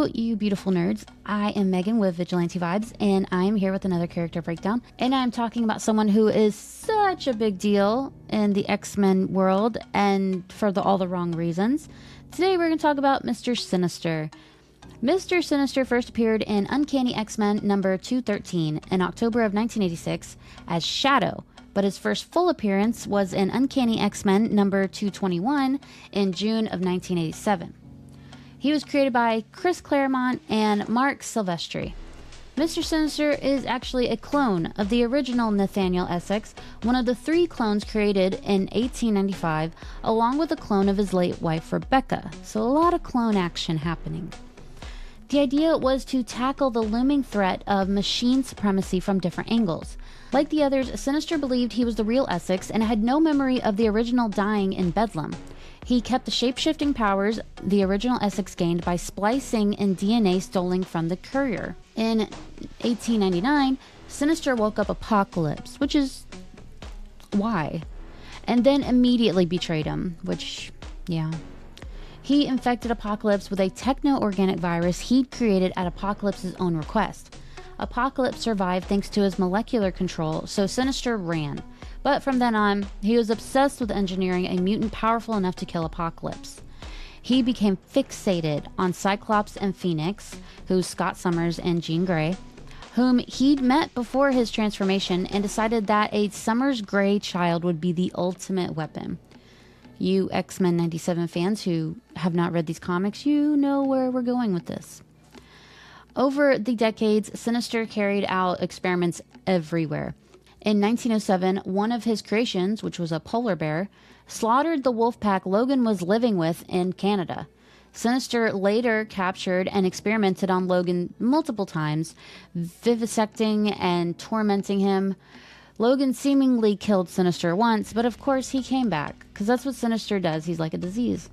Hello, you beautiful nerds. I am Megan with Vigilante Vibes, and I am here with another character breakdown. And I'm talking about someone who is such a big deal in the X-Men world, and for all the wrong reasons. Today we're going to talk about Mister Sinister. Mister Sinister first appeared in Uncanny X-Men number 213 in October of 1986 as Shadow, but his first full appearance was in Uncanny X-Men number 221 in June of 1987. He was created by Chris Claremont and Mark Silvestri. Mr. Sinister is actually a clone of the original Nathaniel Essex, one of the 3 clones created in 1895, along with a clone of his late wife Rebecca, so a lot of clone action happening. The idea was to tackle the looming threat of machine supremacy from different angles. Like the others, Sinister believed he was the real Essex and had no memory of the original dying in Bedlam. He kept the shape-shifting powers the original Essex gained by splicing in DNA stolen from the Courier. In 1899, Sinister woke up Apocalypse, which is why, and then immediately betrayed him, which, yeah. He infected Apocalypse with a techno-organic virus he'd created at Apocalypse's own request. Apocalypse survived thanks to his molecular control, so Sinister ran. But from then on, he was obsessed with engineering a mutant powerful enough to kill Apocalypse. He became fixated on Cyclops and Phoenix, who's Scott Summers and Jean Grey, whom he'd met before his transformation, and decided that a Summers Grey child would be the ultimate weapon. You X-Men 97 fans who have not read these comics, you know where we're going with this. Over the decades, Sinister carried out experiments everywhere. In 1907, one of his creations, which was a polar bear, slaughtered the wolf pack Logan was living with in Canada. Sinister later captured and experimented on Logan multiple times, vivisecting and tormenting him. Logan seemingly killed Sinister once, but of course he came back, because that's what Sinister does. He's like a disease.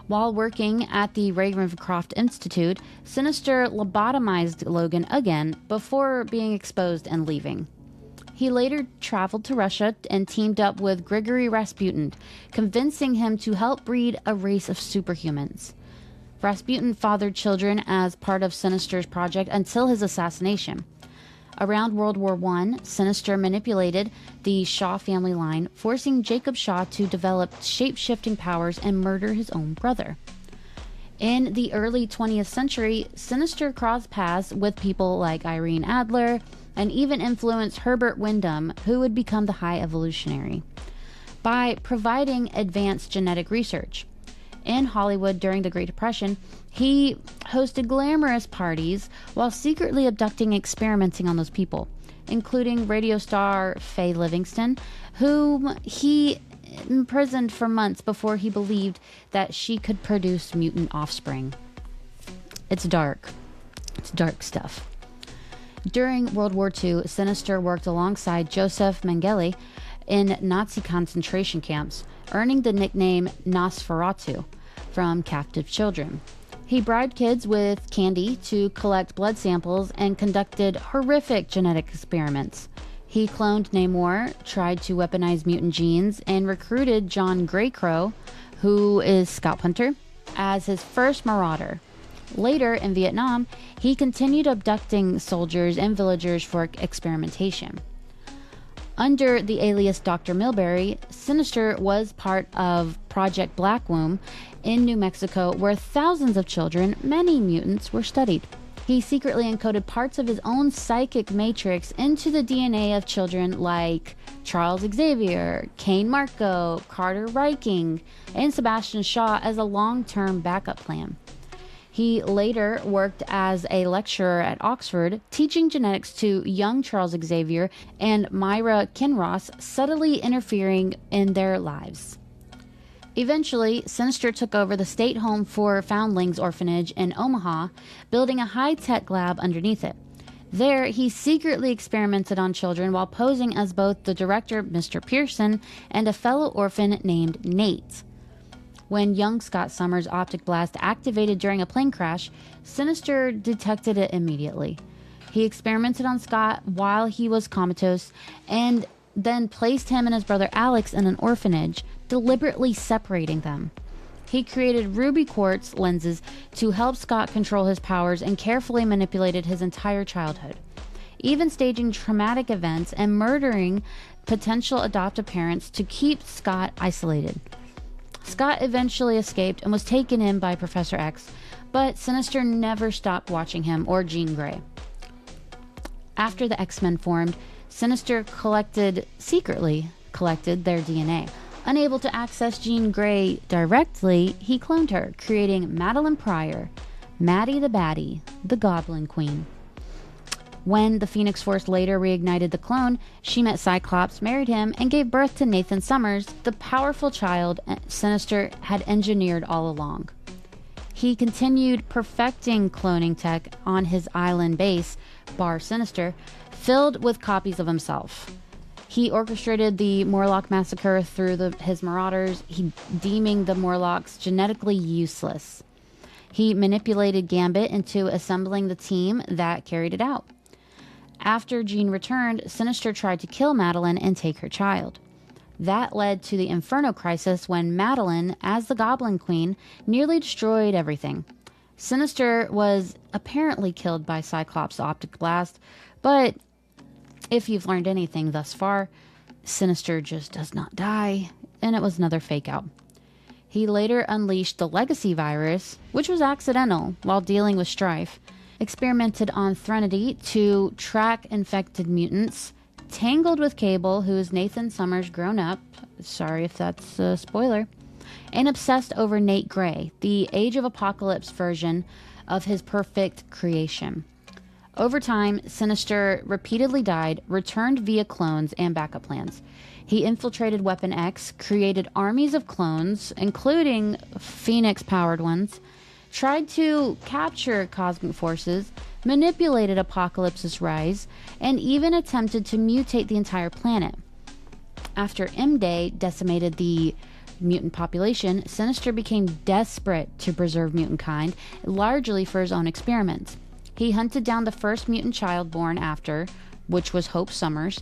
While working at the Ravencroft Institute, Sinister lobotomized Logan again before being exposed and leaving. He later traveled to Russia and teamed up with Grigory Rasputin, convincing him to help breed a race of superhumans. Rasputin fathered children as part of Sinister's project until his assassination. Around World War I, Sinister manipulated the Shaw family line, forcing Jacob Shaw to develop shape-shifting powers and murder his own brother. In the early 20th century, Sinister crossed paths with people like Irene Adler, and even influenced Herbert Wyndham, who would become the High Evolutionary, by providing advanced genetic research. In Hollywood during the Great Depression, he hosted glamorous parties while secretly abducting and experimenting on those people, including radio star Faye Livingston, whom he imprisoned for months before he believed that she could produce mutant offspring. It's dark. It's dark stuff. During World War II, Sinister worked alongside Joseph Mengele in Nazi concentration camps, earning the nickname Nosferatu from captive children. He bribed kids with candy to collect blood samples and conducted horrific genetic experiments. He cloned Namor, tried to weaponize mutant genes, and recruited John Greycrow, who is Scalp Hunter, as his first marauder. Later, in Vietnam, he continued abducting soldiers and villagers for experimentation. Under the alias Dr. Milbury, Sinister was part of Project Black Womb in New Mexico, where thousands of children, many mutants, were studied. He secretly encoded parts of his own psychic matrix into the DNA of children like Charles Xavier, Kane Marco, Carter Reiking, and Sebastian Shaw as a long-term backup plan. He later worked as a lecturer at Oxford, teaching genetics to young Charles Xavier and Myra Kinross, subtly interfering in their lives. Eventually, Sinister took over the State Home for Foundlings Orphanage in Omaha, building a high-tech lab underneath it. There, he secretly experimented on children while posing as both the director, Mr. Pearson, and a fellow orphan named Nate. When young Scott Summers' optic blast activated during a plane crash, Sinister detected it immediately. He experimented on Scott while he was comatose and then placed him and his brother Alex in an orphanage, deliberately separating them. He created ruby quartz lenses to help Scott control his powers and carefully manipulated his entire childhood, even staging traumatic events and murdering potential adoptive parents to keep Scott isolated. Scott eventually escaped and was taken in by Professor X, but Sinister never stopped watching him or Jean Grey. After the X-Men formed, Sinister secretly collected their DNA. Unable to access Jean Grey directly, he cloned her, creating Madeline Pryor, Maddie the Baddie, the Goblin Queen. When the Phoenix Force later reignited the clone, she met Cyclops, married him, and gave birth to Nathan Summers, the powerful child Sinister had engineered all along. He continued perfecting cloning tech on his island base, Bar Sinister, filled with copies of himself. He orchestrated the Morlock massacre through his marauders, deeming the Morlocks genetically useless. He manipulated Gambit into assembling the team that carried it out. After Jean returned, Sinister tried to kill Madeline and take her child. That led to the Inferno Crisis when Madeline, as the Goblin Queen, nearly destroyed everything. Sinister was apparently killed by Cyclops' optic blast, but if you've learned anything thus far, Sinister just does not die, and it was another fake out. He later unleashed the Legacy virus, which was accidental while dealing with Strife, experimented on Threnody to track infected mutants, tangled with Cable, who is Nathan Summers grown up, sorry if that's a spoiler, and obsessed over Nate Gray, the Age of Apocalypse version of his perfect creation. Over time, Sinister repeatedly died, returned via clones and backup plans. He infiltrated Weapon X, created armies of clones, including Phoenix-powered ones, tried to capture cosmic forces, manipulated Apocalypse's rise, and even attempted to mutate the entire planet. After M-Day decimated the mutant population, Sinister became desperate to preserve mutant kind, largely for his own experiments. He hunted down the first mutant child born after, which was Hope Summers,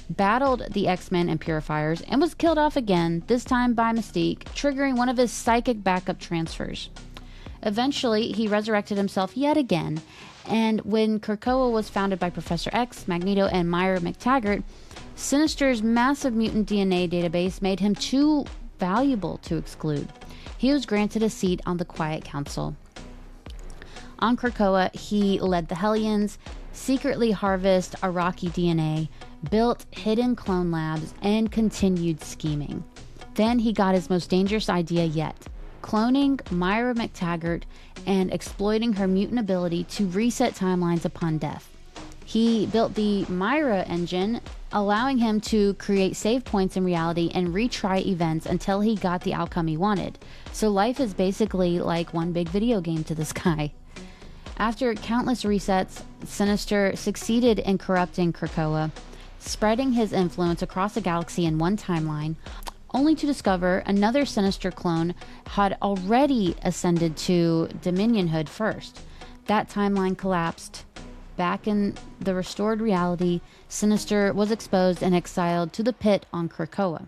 battled the X-Men and Purifiers, and was killed off again, this time by Mystique, triggering one of his psychic backup transfers. Eventually, he resurrected himself yet again, and when Krakoa was founded by Professor X, Magneto, and Myra McTaggart, Sinister's massive mutant DNA database made him too valuable to exclude. He was granted a seat on the Quiet Council. On Krakoa, he led the Hellions, secretly harvested Iraqi DNA, built hidden clone labs, and continued scheming. Then he got his most dangerous idea yet: cloning Myra McTaggart and exploiting her mutant ability to reset timelines upon death. He built the Myra engine, allowing him to create save points in reality and retry events until he got the outcome he wanted. So life is basically like one big video game to this guy. After countless resets, Sinister succeeded in corrupting Krakoa, spreading his influence across the galaxy in one timeline, only to discover another Sinister clone had already ascended to Dominionhood first. That timeline collapsed. Back in the restored reality, Sinister was exposed and exiled to the pit on Krakoa.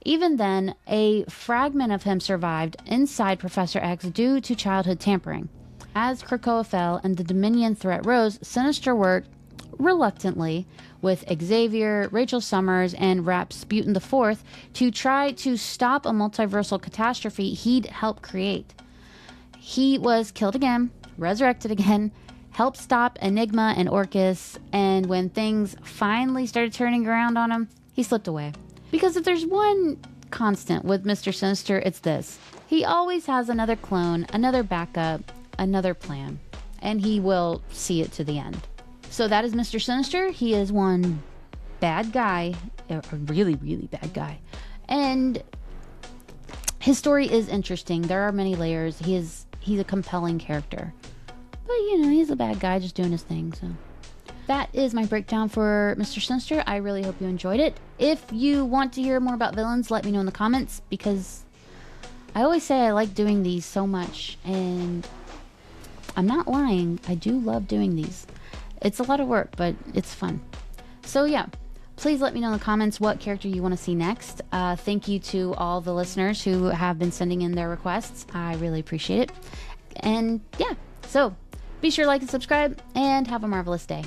Even then, a fragment of him survived inside Professor X due to childhood tampering. As Krakoa fell and the Dominion threat rose, Sinister worked reluctantly with Xavier, Rachel Summers, and Rasputin IV to try to stop a multiversal catastrophe he'd helped create. He was killed again, resurrected again, helped stop Enigma and Orcus, and when things finally started turning around on him, he slipped away. Because if there's one constant with Mister Sinister, it's this: he always has another clone, another backup, another plan, and he will see it to the end. So that is Mister Sinister. He is one bad guy, a really, really bad guy. And his story is interesting. There are many layers. He's a compelling character. But, he's a bad guy just doing his thing. So that is my breakdown for Mister Sinister. I really hope you enjoyed it. If you want to hear more about villains, let me know in the comments, because I always say I like doing these so much. And I'm not lying. I do love doing these. It's a lot of work, but it's fun. So yeah, please let me know in the comments what character you want to see next. Thank you to all the listeners who have been sending in their requests. I really appreciate it. And yeah, so be sure to like and subscribe, and have a marvelous day.